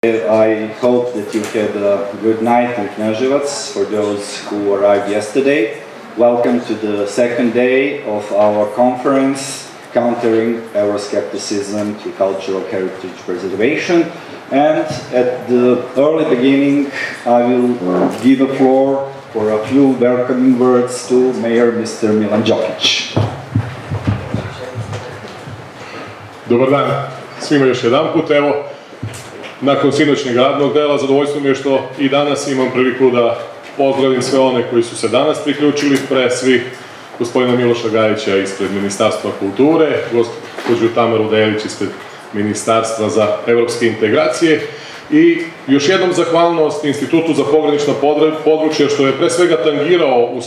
I hope that you had a good night in Knjaževac for those who arrived yesterday. Welcome to the second day of our conference, Countering Euroscepticism to Cultural Heritage Preservation. And at the early beginning, I will give a floor for a few welcoming words to Mayor Mr. Milan Đokić. Dobar dan svima još jedan put. Evo, nakon sinoćnjeg radnog dela, zadovoljstvo mi je što i danas imam priliku da pozdravim sve one koji su se danas priključili, pre svih gospodina Miloša Gajića ispred Ministarstva kulture, gospođu Tamaru Delić ispred Ministarstva za evropske integracije i još jednom zahvalnost Institutu za pogranična područja što je pre svega tangirao u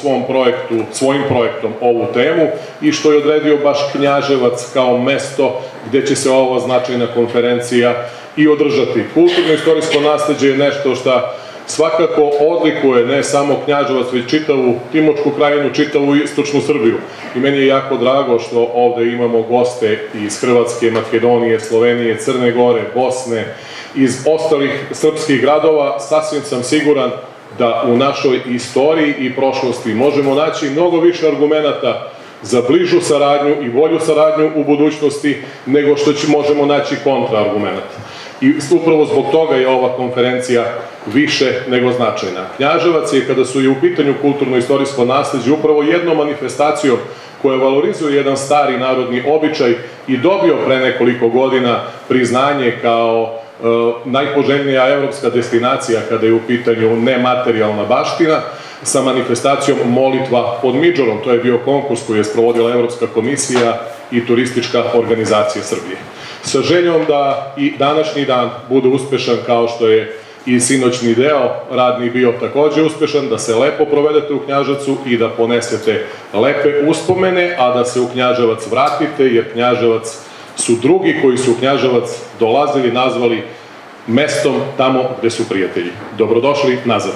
svojim projektom ovu temu i što je odredio baš Knjaževac kao mesto gde će se ova značajna konferencija i održati. Kulturno-istorijsko nasleđe je nešto što svakako odlikuje ne samo Knjaževac, već čitavu Timočku krajinu, čitavu istočnu Srbiju. I meni je jako drago što ovde imamo goste iz Hrvatske, Makedonije, Slovenije, Crne Gore, Bosne, iz ostalih srpskih gradova. Sasvim sam siguran da u našoj istoriji i prošlosti možemo naći mnogo više argumenata za bližu saradnju i bolju saradnju u budućnosti nego što možemo naći kontraargumenata. I upravo zbog toga je ova konferencija više nego značajna. Knjaževac je, kada su i u pitanju kulturno-istorijsko nasleđe, upravo jednom manifestacijom koja valorizuje jedan stari narodni običaj i dobio pre nekoliko godina priznanje kao najpoželjnija evropska destinacija kada je u pitanju nematerijalna baština, sa manifestacijom Molitva pod Midžorom. To je bio konkurs koji je sprovodila Evropska komisija i Turistička organizacija Srbije. Sa željom da i današnji dan bude uspešan kao što je i sinoćni deo radni bio takođe uspešan, da se lepo provedete u Knjaževcu i da ponesete lepe uspomene, a da se u Knjaževac vratite, jer Knjaževac su drugi koji su u Knjaževac dolazili, nazvali mestom tamo gde su prijatelji. Dobrodošli nazad.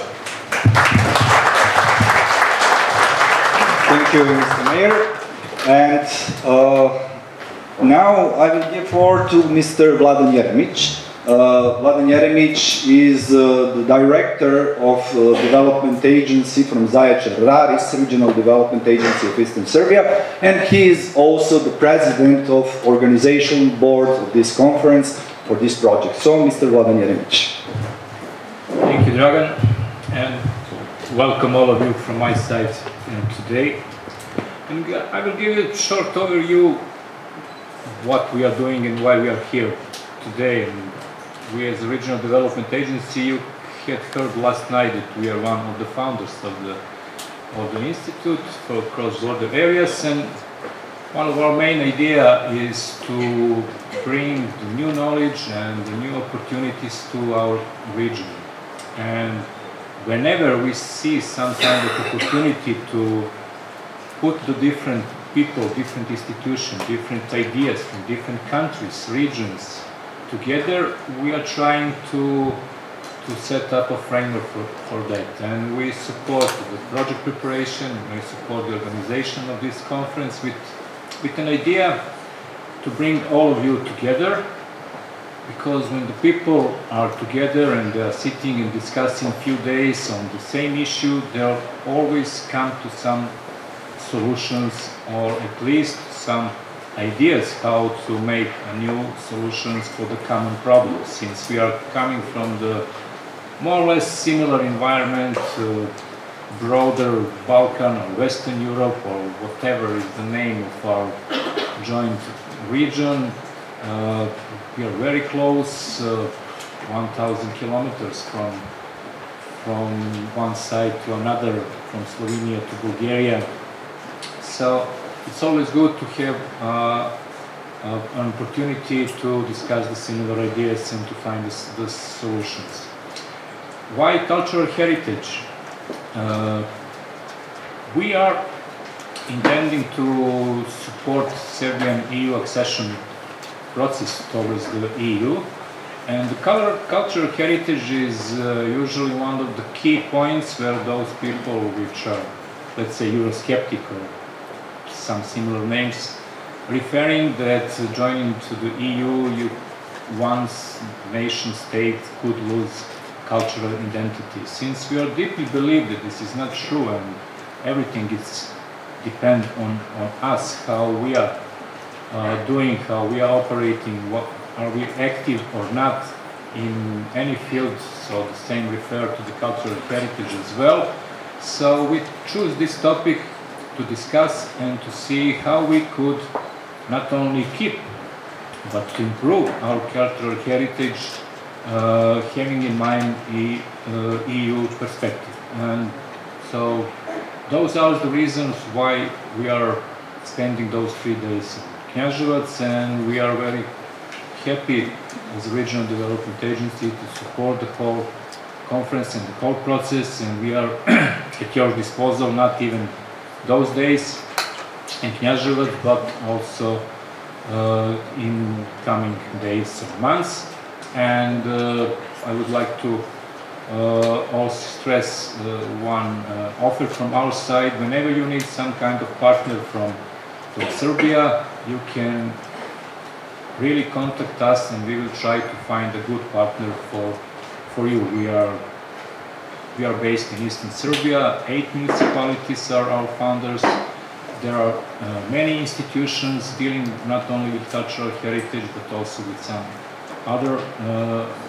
Thank you, Mr. Mayor. And now I will give floor to Mr. Vladan Jeremić. Vladan Jeremić is the director of development agency from Zaječar Raris, Regional Development Agency of Eastern Serbia, and he is also the president of organization board of this conference for this project. So, Mr. Vladan Jeremić. Thank you, Dragan, and welcome all of you from my side today. And I will give you a short overview what we are doing and why we are here today. And we, as a Regional Development Agency, you had heard last night that we are one of the founders of the Institute for Cross-Border Areas, and one of our main idea is to bring the new knowledge and the new opportunities to our region. And whenever we see some kind of opportunity to put the different people, different institutions, different ideas from different countries, regions together, we are trying to set up a framework for that. And we support the project preparation, we support the organization of this conference with an idea to bring all of you together, because when the people are together and they are sitting and discussing a few days on the same issue, they'll always come to some solutions, or at least some ideas how to make new solutions for the common problems. Since we are coming from the more or less similar environment, broader Balkan or Western Europe or whatever is the name of our joint region, we are very close, 1,000 kilometers from one side to another, from Slovenia to Bulgaria. So it's always good to have an opportunity to discuss the similar ideas and to find the solutions. Why cultural heritage? We are intending to support Serbian EU accession process towards the EU, and the cultural heritage is usually one of the key points where those people which are, let's say, Eurosceptic or some similar names, referring that joining to the EU, you once nation state could lose cultural identity. Since we are deeply believe that this is not true and everything is depend on us, how we are doing, how we are operating, what are we active or not in any field, so the same refer to the cultural heritage as well. So we choose this topic to discuss and to see how we could not only keep but to improve our cultural heritage, having in mind the EU perspective. And so those are the reasons why we are spending those 3 days in Kneževac, and we are very happy as a regional development agency to support the whole conference and the whole process, and we are at your disposal, not even those days in Kneževac, but also in coming days or months. And I would like to also stress one offer from our side. Whenever you need some kind of partner from Serbia, you can really contact us and we will try to find a good partner for you. We are based in Eastern Serbia. 8 municipalities are our founders. There are many institutions dealing not only with cultural heritage but also with some other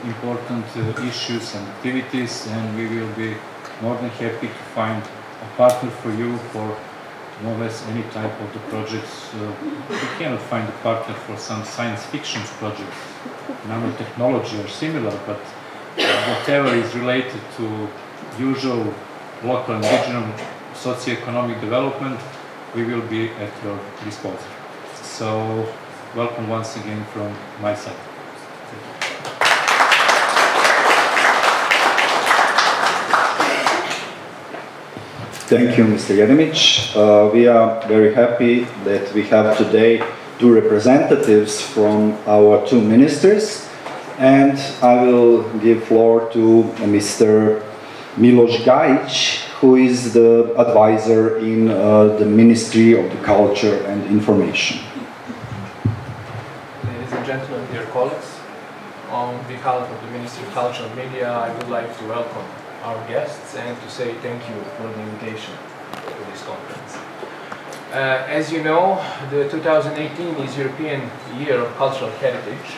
important issues and activities, and we will be more than happy to find a partner for you for more or less any type of the projects. We cannot find a partner for some science fiction projects, nanotechnology or similar, but whatever is related to usual local and regional socio-economic development, we will be at your disposal. So, welcome once again from my side. Thank you, Mr. Jeremic. We are very happy that we have today 2 representatives from our 2 ministers, and I will give floor to Mr. Miloš Gajic, who is the advisor in the Ministry of the Culture and Information. Ladies and gentlemen, dear colleagues, on behalf of the Ministry of Culture and Media, I would like to welcome our guests and to say thank you for the invitation to this conference. As you know, the 2018 is European Year of Cultural Heritage,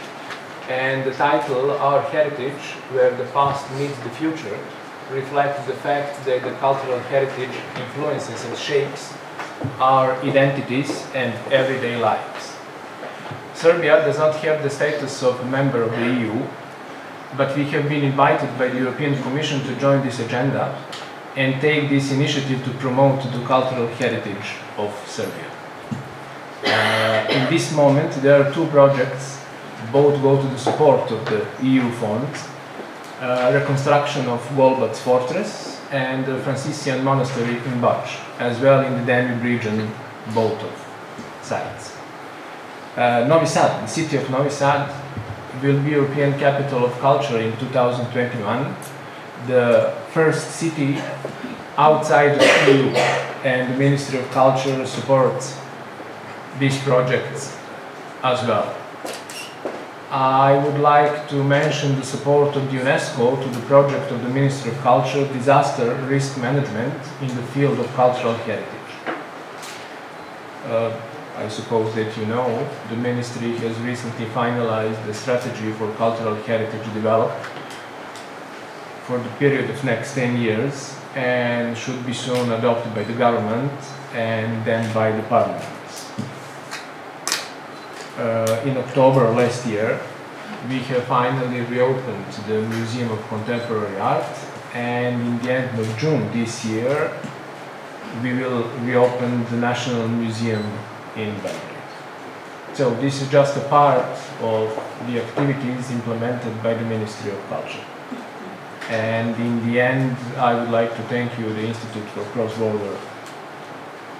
and the title, Our Heritage, where the past meets the future, reflects the fact that the cultural heritage influences and shapes our identities and everyday lives. Serbia does not have the status of a member of the EU, but we have been invited by the European Commission to join this agenda and take this initiative to promote the cultural heritage of Serbia. In this moment, there are 2 projects, both go to the support of the EU funds, reconstruction of Golubac Fortress and the Franciscan Monastery in Bač, as well in the Danube region, both of sites. Novi Sad, the city of Novi Sad, will be European Capital of Culture in 2021, the first city outside the EU, and the Ministry of Culture supports these projects as well. I would like to mention the support of the UNESCO to the project of the Ministry of Culture, Disaster Risk Management in the field of cultural heritage. I suppose that you know, the Ministry has recently finalized the strategy for cultural heritage development for the period of next 10 years and should be soon adopted by the government and then by the parliaments. In October last year, we have finally reopened the Museum of Contemporary Art, and in the end of June this year, we will reopen the National Museum in Belgrade. So this is just a part of the activities implemented by the Ministry of Culture. And in the end, I would like to thank you, the Institute for Cross-Border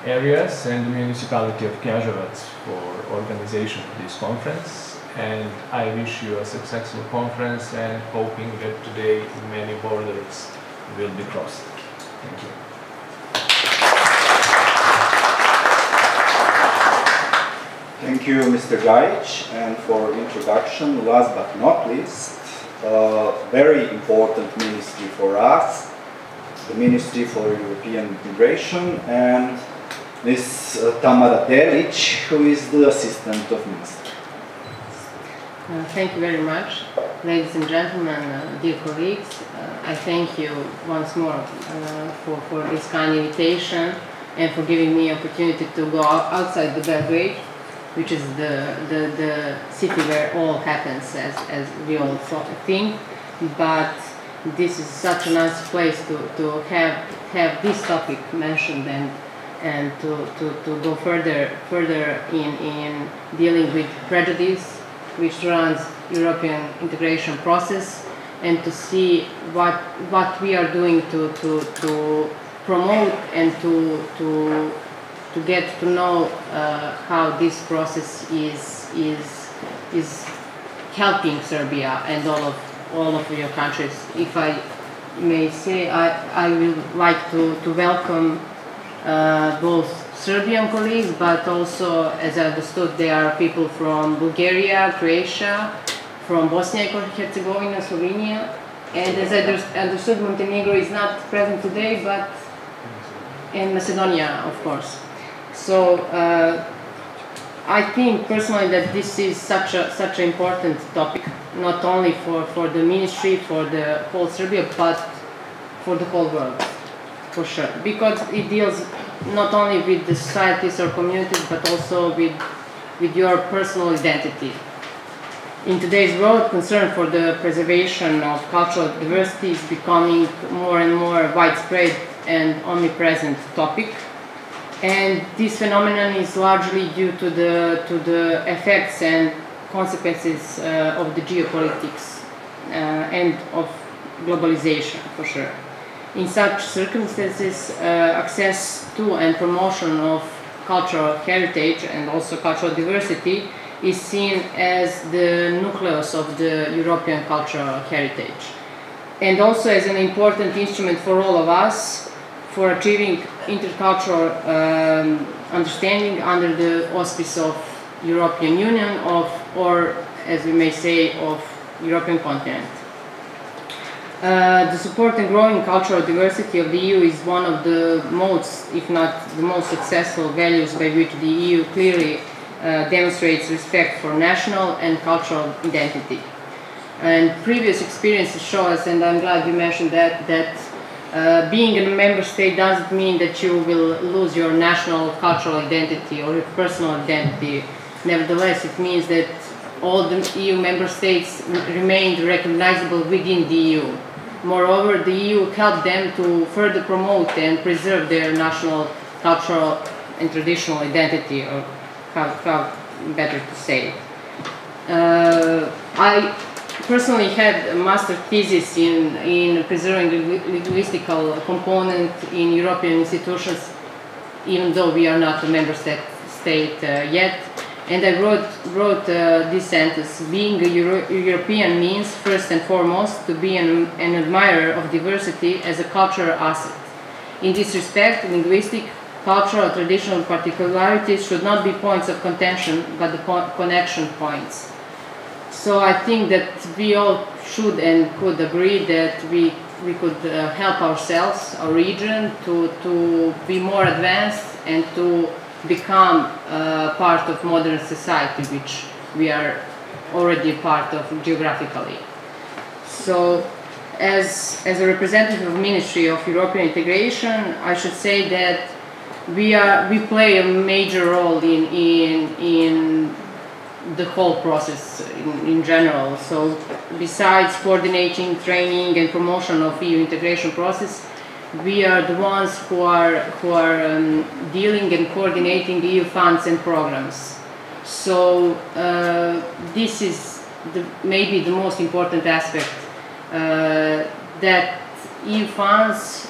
Areas and the Municipality of Kneževac for organization of this conference. And I wish you a successful conference and hoping that today many borders will be crossed. Thank you. Thank Thank you, Mr. Gajic, and for introduction. Last but not least, very important ministry for us, the Ministry for European Integration, and Ms. Tamara Delic, who is the Assistant of Minister. Thank you very much, ladies and gentlemen, dear colleagues. I thank you once more for this kind invitation and for giving me opportunity to go outside the Belgrade, which is the city where all happens, as we all think. But this is such a nice place to have this topic mentioned and to go further in dealing with prejudice which runs European integration process, and to see what we are doing to promote and to get to know how this process is helping Serbia and all of your countries. If I may say, I would like to welcome both Serbian colleagues, but also, as I understood, there are people from Bulgaria, Croatia, from Bosnia and Herzegovina, Slovenia, and as I understood, Montenegro is not present today, but in Macedonia, of course. So I think personally that this is such an important topic, not only for the ministry, for the whole Serbia, but for the whole world, for sure, because it deals not only with the societies or communities, but also with your personal identity. In today's world, concern for the preservation of cultural diversity is becoming more and more widespread and omnipresent topic. And this phenomenon is largely due to the effects and consequences of the geopolitics and of globalization, for sure. In such circumstances, access to and promotion of cultural heritage and also cultural diversity is seen as the nucleus of the European cultural heritage, and also as an important instrument for all of us for achieving intercultural understanding under the auspice of European Union, or as we may say, of European continent. The support and growing cultural diversity of the EU is one of the most, if not the most successful values by which the EU clearly demonstrates respect for national and cultural identity. And previous experiences show us, and I'm glad you mentioned that being a member state doesn't mean that you will lose your national cultural identity or your personal identity. Nevertheless, it means that all the EU member states remained recognizable within the EU. Moreover, the EU helped them to further promote and preserve their national, cultural and traditional identity, or how better to say. I personally had a master's thesis in preserving the linguistical component in European institutions, even though we are not a member state yet. And I wrote this sentence: being a European means, first and foremost, to be an admirer of diversity as a cultural asset. In this respect, linguistic, cultural, traditional particularities should not be points of contention, but the connection points. So I think that we all should and could agree that we could help ourselves, our region, to be more advanced and to become part of modern society, which we are already part of geographically. So as a representative of Ministry of European Integration, I should say that we play a major role in the whole process in general. So besides coordinating training and promotion of EU integration process, we are the ones who are dealing and coordinating EU funds and programs. So this is maybe the most important aspect, that EU funds,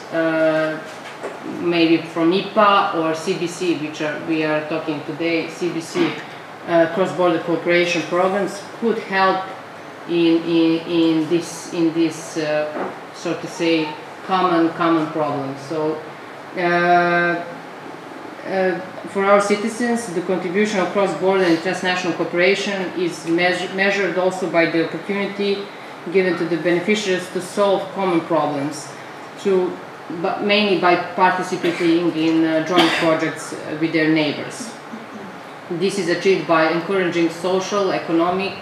maybe from IPA or CBC, which we are talking today, CBC, cross-border cooperation programs, could help in this so to say common problem. So for our citizens, the contribution of cross-border and transnational cooperation is measured also by the opportunity given to the beneficiaries to solve common problems, but mainly by participating in joint projects with their neighbors. This is achieved by encouraging social, economic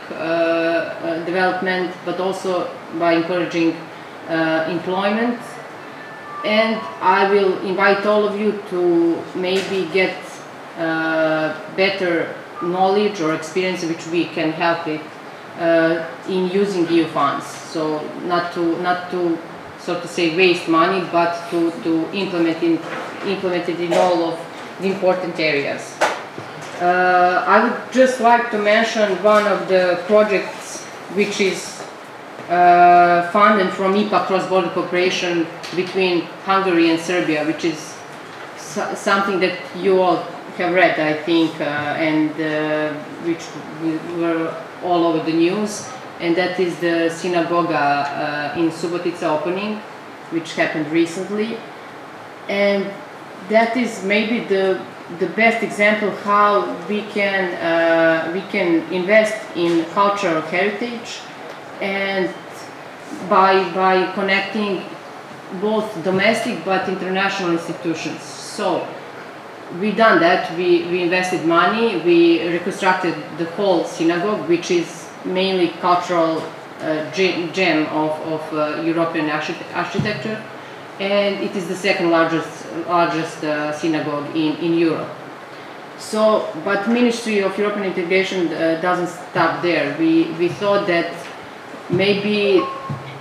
development, but also by encouraging employment. And I will invite all of you to maybe get better knowledge or experience which we can help it in using EU funds. So not to so to say waste money, but to implement it in all of the important areas. I would just like to mention one of the projects which is funded from IPA cross-border cooperation between Hungary and Serbia, which is something that you all have read, I think, and which were all over the news, and that is the synagoga in Subotica opening, which happened recently. And that is maybe the best example how we can invest in cultural heritage, and by connecting both domestic but international institutions. So we done that. We invested money. We reconstructed the whole synagogue, which is mainly cultural gem of European architecture, and it is the second largest synagogue in Europe. So, but Ministry of European Integration doesn't stop there. We thought that maybe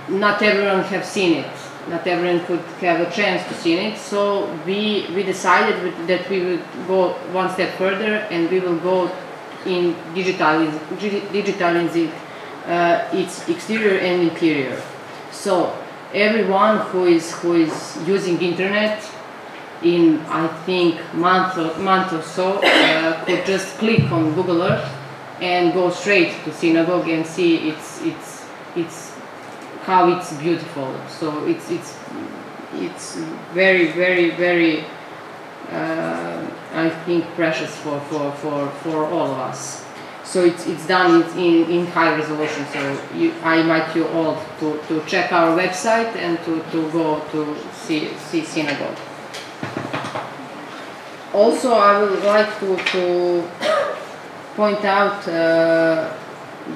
not everyone have seen it. Not everyone could have a chance to see it. So we decided that we will go one step further, and we will go in digitalizing its exterior and interior. So everyone who is using internet in, I think, month or so could just click on Google Earth and go straight to synagogue and see it's how it's beautiful. So it's very, very, very I think precious for all of us. So it's done in high resolution. So I invite you all to check our website and to go to see synagogue. Also, I would like to point out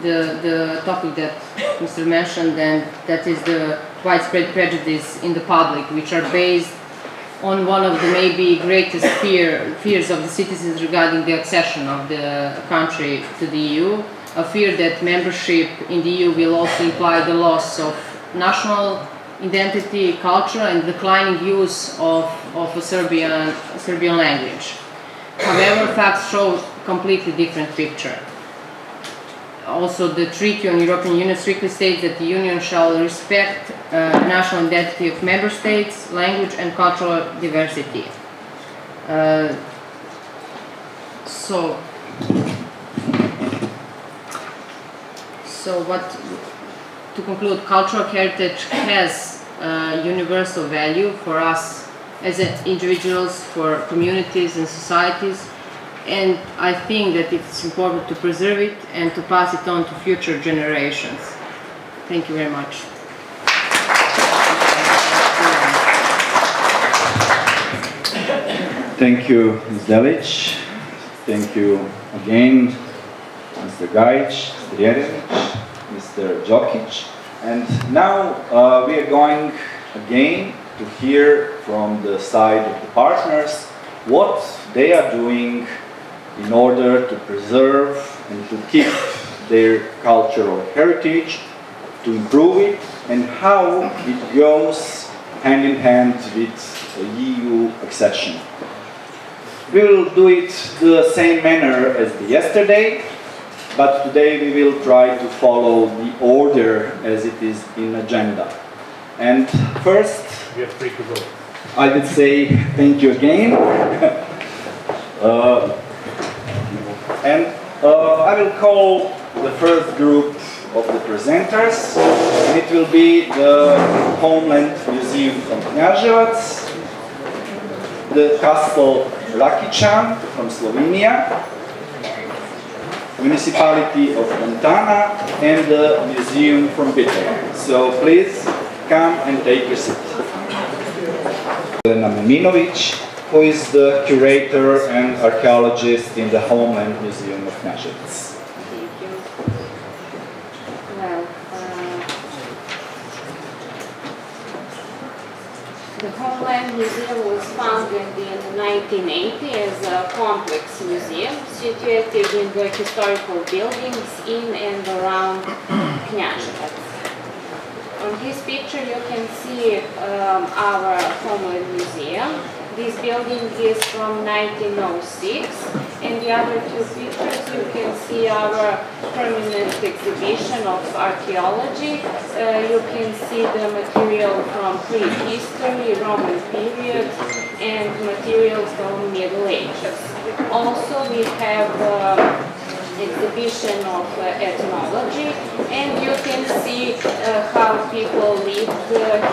the topic that Mr. mentioned, and that is the widespread prejudice in the public, which are based on one of the maybe greatest fears of the citizens regarding the accession of the country to the EU, a fear that membership in the EU will also imply the loss of national identity, culture, and declining use of a Serbian language. However, facts show a completely different picture. Also, the Treaty on European Union strictly states that the Union shall respect national identity of member states, language and cultural diversity. To conclude, cultural heritage has universal value for us as individuals, for communities and societies, and I think that it's important to preserve it and to pass it on to future generations. Thank you very much. Thank you, Ms. Delic. Thank you again, Mr. Gajic, Mr. Jeremic, Mr. Đokic. And now we are going again to hear from the side of the partners what they are doing in order to preserve and to keep their cultural heritage, to improve it, and how it goes hand in hand with EU accession. We will do it the same manner as yesterday, but today we will try to follow the order as it is in agenda. And first, we are free to go. I would say thank you again. I will call the first group of the presenters. And it will be the Homeland Museum from Knjaževac, the Castle Rakičan from Slovenia, Municipality of Montana, and the museum from Bitola. So please come and take your seat. Elena Muminović, who is the curator and archaeologist in the Homeland Museum of Kneževac. Thank you. Well, the Homeland Museum was founded in 1980 as a complex museum situated in the historical buildings in and around Kneževac. On this picture you can see our Homeland Museum. This building is from 1906, and the other two pictures you can see our permanent exhibition of archaeology. You can see the material from prehistory, Roman period, and material from Middle Ages. Also we have exhibition of ethnology, and you can see how people lived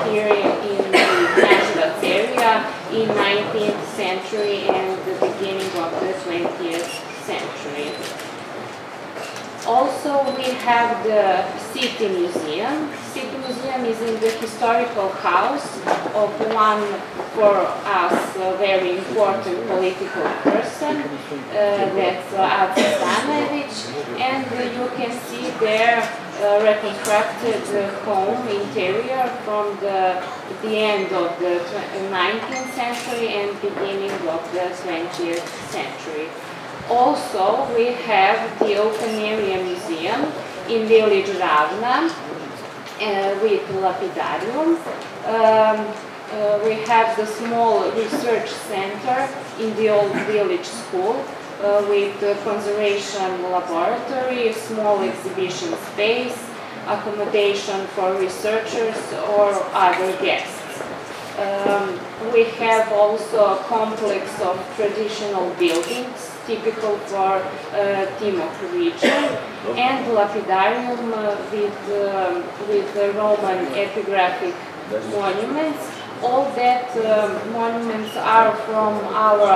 here in the Kneževac area in 19th century and the beginning of the 20th century. Also we have the City Museum. City Museum is in the historical house of one, for us, a very important political person, that's Aca Stanojević, and you can see there reconstructed home interior from the end of the 19th century and beginning of the 20th century. Also, we have the Open Area Museum in village Ravna with Lapidarium. We have the small research center in the old village school with the conservation laboratory, small exhibition space, accommodation for researchers or other guests. We have also a complex of traditional buildings typical for Timok region, and lapidarium with the Roman epigraphic monuments. All that monuments are from our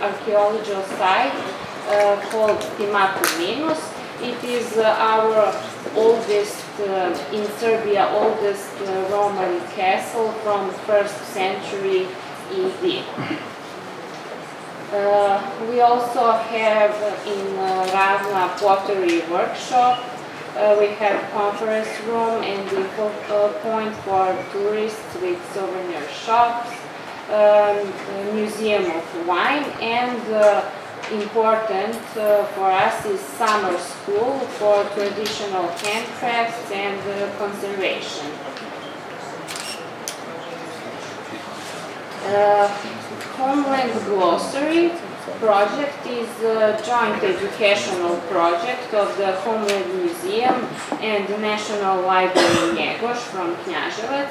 archaeological site called Timatu Minus. It is our oldest, in Serbia, oldest Roman castle from 1st century ED. We also have in Ravna pottery workshop. We have conference room and info point for tourists with souvenir shops, museum of wine, and important for us is summer school for traditional handcrafts and conservation. Homeland Glossary project is a joint educational project of the Homeland Museum and the National Library Njegoš from Kneževac.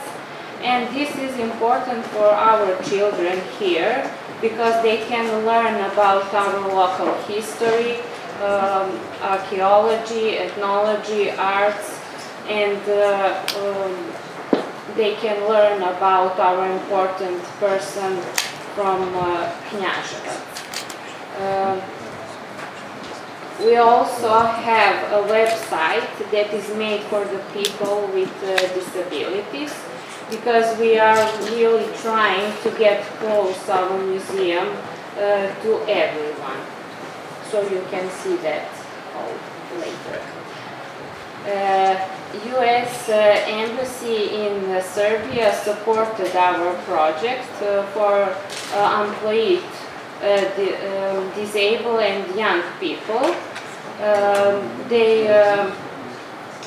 And this is important for our children here because they can learn about our local history, archaeology, ethnology, arts, and they can learn about our important person from Kneževac. We also have a website that is made for the people with disabilities, because we are really trying to get close our museum to everyone. So you can see that all later. U.S. Embassy in Serbia supported our project for unemployed, disabled and young people.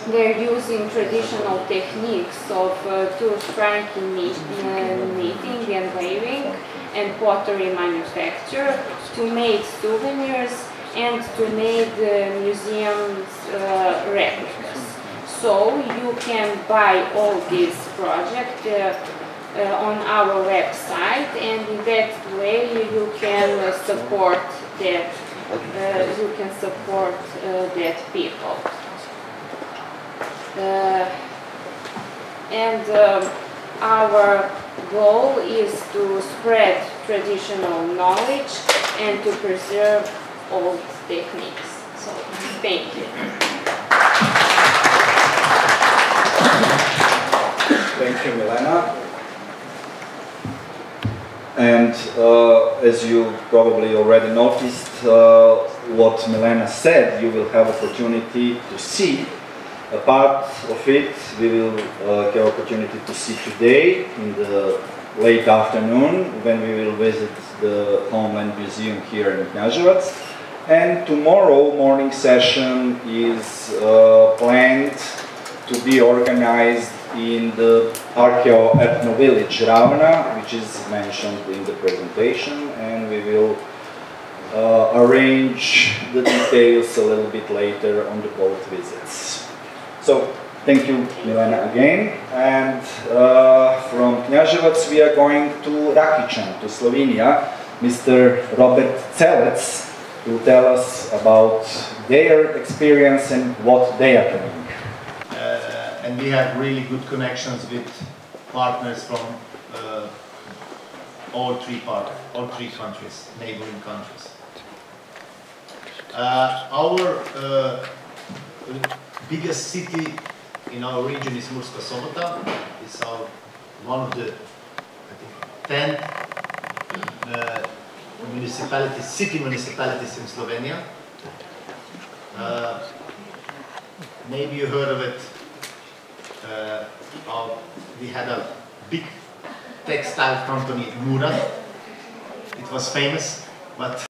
They're using traditional techniques of tooth franking, knitting and weaving and pottery manufacture to make souvenirs and to make museums replicas. So you can buy all these projects on our website, and in that way you can support that. That people. Our goal is to spread traditional knowledge and to preserve old techniques. So, thank you. Thank you, Milena. And as you probably already noticed, what Milena said, you will have opportunity to see. A part of it we will have opportunity to see today in the late afternoon when we will visit the Homeland Museum here in Knjaževac. And tomorrow morning session is planned to be organized in the Archeo-Ethno village Ravna, which is mentioned in the presentation, and we will arrange the details a little bit later on the both visits. So, thank you, Milena, again. And from Knjaževac we are going to Rakičan, to Slovenia. Mr. Robert Celec will tell us about their experience and what they are doing. And we have really good connections with partners from all three countries, neighboring countries. Our biggest city in our region is Murska Sobota. It's one of the, I think, 10 city municipalities in Slovenia. Maybe you heard of it. We had a big textile company, Mura. It was famous, but